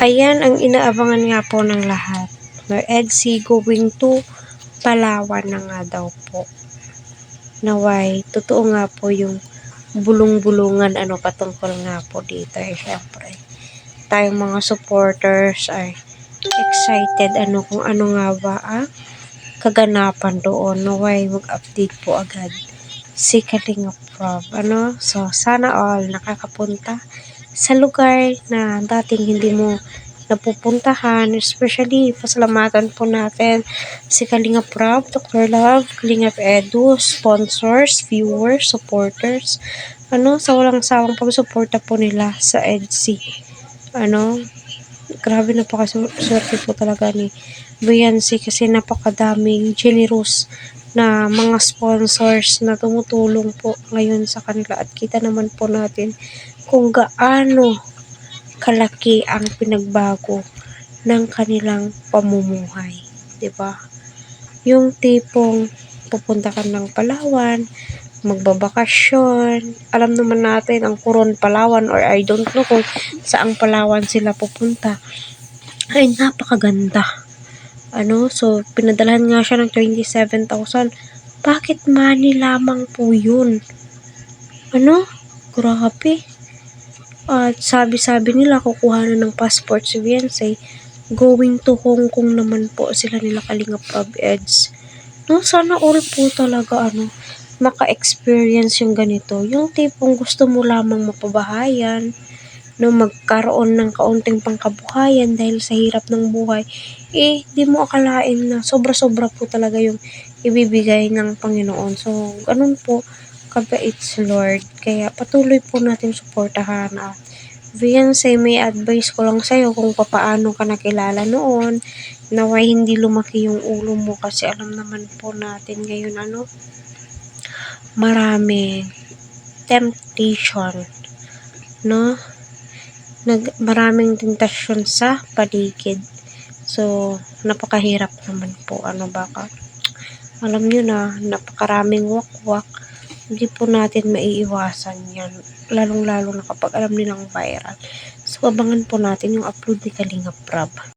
Ayan ang inaabangan nga po ng lahat. No, EDSI going to Palawan na nga daw po. Naway, totoo nga po yung bulong-bulungan patungkol nga po dito. Syempre, tayong mga supporters ay excited kung ano nga ba kaganapan doon. Naway, mag-update po agad si Kalinga Prab. So, sana all nakakapunta sa lugar na dating hindi mo napupuntahan. Especially, pasalamatan po natin si Kalinga Prab, Dr. Love, Kalinga Edu, sponsors, viewers, supporters. Sa walang sawang pagsuporta po nila sa EDSI. Grabe, napakaswerte po talaga ni Beyonce kasi napakadaming generous na mga sponsors na tumutulong po ngayon sa kanila at kita naman po natin kung gaano kalaki ang pinagbago ng kanilang pamumuhay, 'di ba? Yung tipong pupunta ka ng Palawan, magbabakasyon. Alam naman natin ang Coron Palawan or I don't know kung saang Palawan sila pupunta. Ay napakaganda. So pinadalhan nga siya ng 27,000. Bakit money lamang po 'yun? Grabe. At sabi-sabi nila kukuha na ng passport si Beyonce. Going to Hong Kong naman po sila nila Kalinga Prab Eds. Sana all po talaga maka-experience yung ganito. Yung tipong gusto mo lamang mapabahayan, magkaroon ng kaunting pangkabuhayan dahil sa hirap ng buhay. Di mo akalain na sobra-sobra po talaga yung ibibigay ng Panginoon. So, ganun po kabait si Lord. Kaya patuloy po natin suportahan. Beyonce, may advice ko lang sa'yo kung paano ka nakilala noon. Naway hindi lumaki yung ulo mo kasi alam naman po natin ngayon maraming temptation, maraming tentasyon sa paligid. So, napakahirap naman po. Baka alam nyo na, napakaraming wakwak. Hindi po natin maiiwasan yan. Lalong-lalo na kapag alam nilang viral. So, abangan po natin yung upload ni Kalinga Prab.